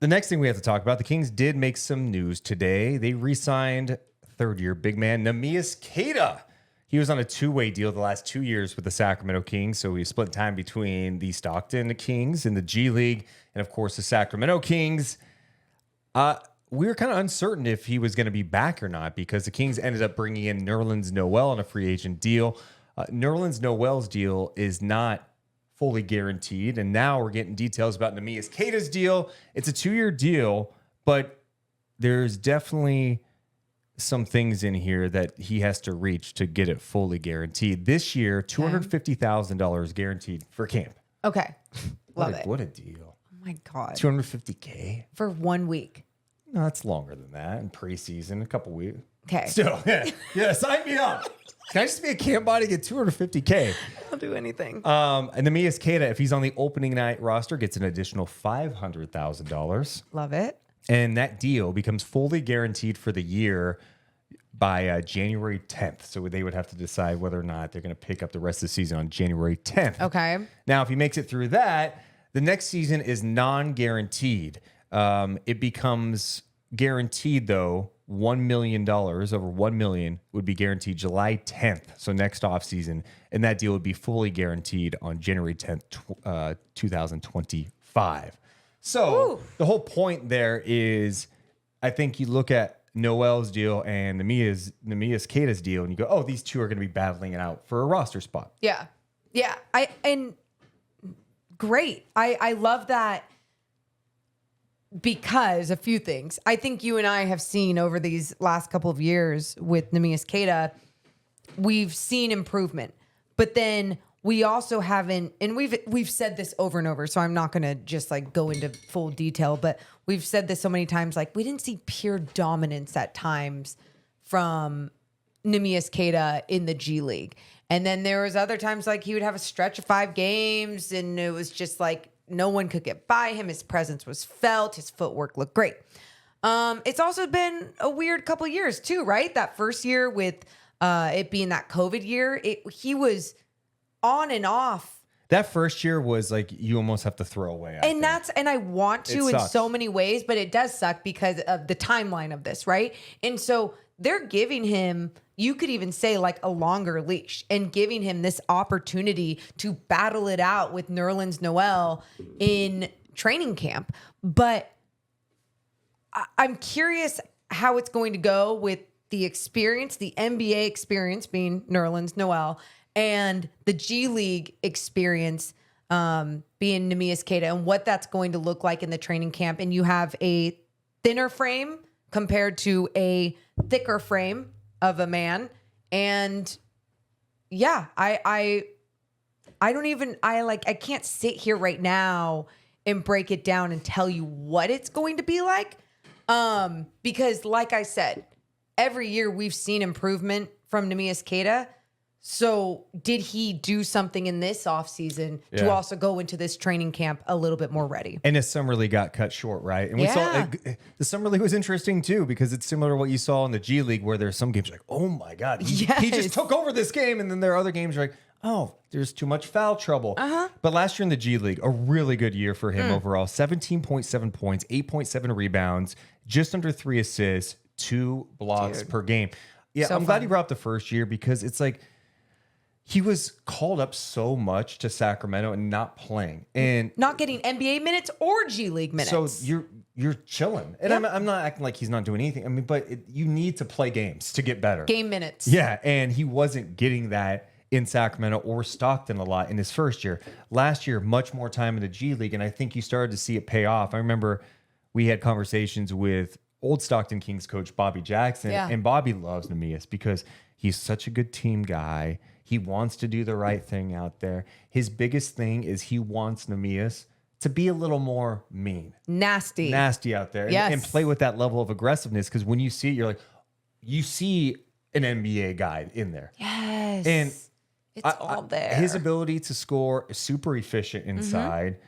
the next thing we have to talk about, the Kings did make some news today. They re-signed third-year big man Neemias Queta. He was on a two-way deal the last 2 years with the Sacramento Kings, so we split time between the Stockton Kings in the G League and, of course, the Sacramento Kings. We were kind of uncertain if he was going to be back or not because the Kings ended up bringing in Nerlens Noel on a free agent deal. Nerlens Noel's deal is not fully guaranteed, and now we're getting details about Neemias Queta's deal. It's a 2-year deal, but there's definitely some things in here that he has to reach to get it fully guaranteed. This year, $250,000 guaranteed for camp. Okay. Love it. What a deal. Oh my God. $250K? For 1 week. No, it's longer than that. In preseason, a couple weeks. Okay. Still, yeah, sign me up. Can I just be a camp body, get $250K? I'll do anything. And Neemias Queta, if he's on the opening night roster, gets an additional $500,000. Love it. And that deal becomes fully guaranteed for the year by January 10th. So they would have to decide whether or not they're going to pick up the rest of the season on January 10th. Okay. Now, if he makes it through that, the next season is non-guaranteed. It becomes guaranteed, though, $1 million, over $1 million would be guaranteed July 10th. So next offseason. And that deal would be fully guaranteed on January 10th, 2025. So the whole point there is, I think you look at Noel's deal and Neemias Queta's deal, and you go, oh, these two are going to be battling it out for a roster spot. Yeah. Yeah. Great. I love that because a few things. I think you and I have seen over these last couple of years with Neemias Queta, we've seen improvement, but then we also haven't, and we've said this over and over, so I'm not going to just like go into full detail, but we've said this so many times, like we didn't see pure dominance at times from Neemias Queta in the G League. And then there was other times like he would have a stretch of 5 games and it was just like no one could get by him. His presence was felt. His footwork looked great. It's also been a weird couple of years too, right? That first year with it being that COVID year, he was on and off. That first year was like you almost have to throw away. And I want to in so many ways, but it does suck because of the timeline of this, right? And so they're giving him, you could even say like a longer leash and giving him this opportunity to battle it out with Nerlens Noel in training camp. But I'm curious how it's going to go with the experience, the NBA experience being Nerlens Noel, and the G League experience being Neemias Queta, and what that's going to look like in the training camp. And you have a thinner frame compared to a thicker frame of a man. And yeah, I can't sit here right now and break it down and tell you what it's going to be like. Because like I said, every year we've seen improvement from Neemias Queta. So did he do something in this offseason to also go into this training camp a little bit more ready? And his summer league got cut short, right? And we saw the summer league was interesting too, because it's similar to what you saw in the G League, where there's some games like, oh my God, he just took over this game. And then there are other games like, oh, there's too much foul trouble. But last year in the G League, a really good year for him overall. 17.7 points, 8.7 rebounds, just under 3 assists, 2 blocks per game. Yeah, so I'm glad you brought up the first year, because it's like, he was called up so much to Sacramento and not playing and not getting NBA minutes or G League minutes. So you're chilling. And I'm not acting like he's not doing anything. I mean, but you need to play games to get better. Game minutes. Yeah. And he wasn't getting that in Sacramento or Stockton a lot in his first year. Last year, much more time in the G League. And I think you started to see it pay off. I remember we had conversations with old Stockton Kings coach Bobby Jackson. Yeah. And Bobby loves Neemias because he's such a good team guy. He wants to do the right thing out there. His biggest thing is he wants Neemias to be a little more mean. Nasty out there. Yes. And play with that level of aggressiveness. Because when you see it, you're like, you see an NBA guy in there. Yes. And it's all there. His ability to score is super efficient inside,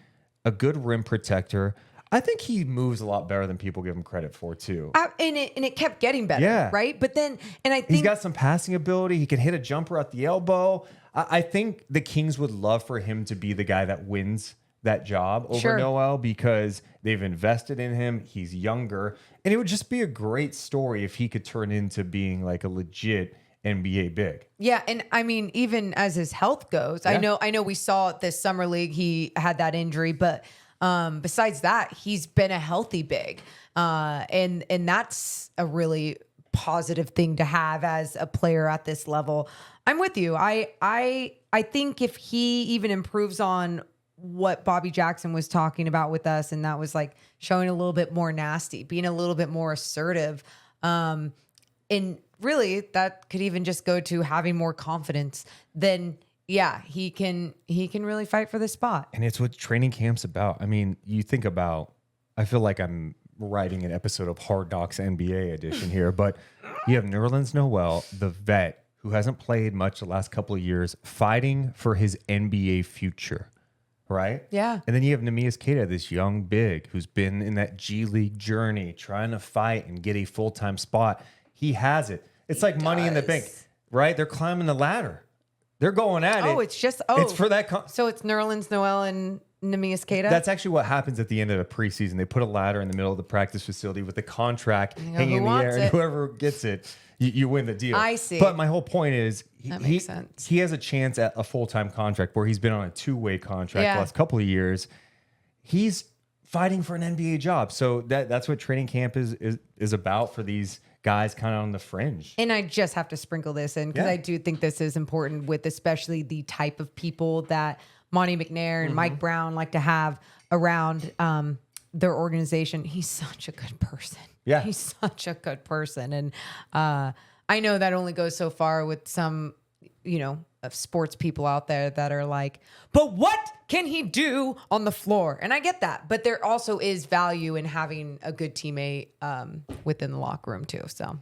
a good rim protector. I think he moves a lot better than people give him credit for too. And it kept getting better, right? But then, and I think he's got some passing ability. He can hit a jumper at the elbow. I think the Kings would love for him to be the guy that wins that job over Noel because they've invested in him. He's younger. And it would just be a great story if he could turn into being like a legit NBA big. Yeah, and I mean, even as his health goes, I know we saw this summer league he had that injury, but besides that, he's been a healthy big, and that's a really positive thing to have as a player at this level. I'm with you. I think if he even improves on what Bobby Jackson was talking about with us, and that was like showing a little bit more nasty, being a little bit more assertive, and really that could even just go to having more confidence, then yeah, he can really fight for the spot. And it's what training camp's about. I mean, you think about, I feel like I'm writing an episode of Hard Knocks NBA edition here, but you have Nerlens Noel, the vet who hasn't played much the last couple of years, fighting for his NBA future, right? Yeah. And then you have Neemias Queta, this young big who's been in that G League journey, trying to fight and get a full-time spot. He has it. It's like Money in the Bank, right? They're climbing the ladder. They're going at it. Oh, it's just it's for that. So it's Nerlens Noel and Neemias Queta? That's actually what happens at the end of the preseason. They put a ladder in the middle of the practice facility with the contract hanging in the air, and whoever gets it, you win the deal. I see. But my whole point is, that makes sense. He has a chance at a full-time contract where he's been on a two-way contract the last couple of years. He's fighting for an NBA job. So that's what training camp is about for these guys kind of on the fringe. And I just have to sprinkle this in because I do think this is important with especially the type of people that Monty McNair and Mike Brown like to have around their organization. He's such a good person. Yeah. He's such a good person. And I know that only goes so far with some, of sports people out there that are like, but what can he do on the floor? And I get that. But there also is value in having a good teammate within the locker room too. So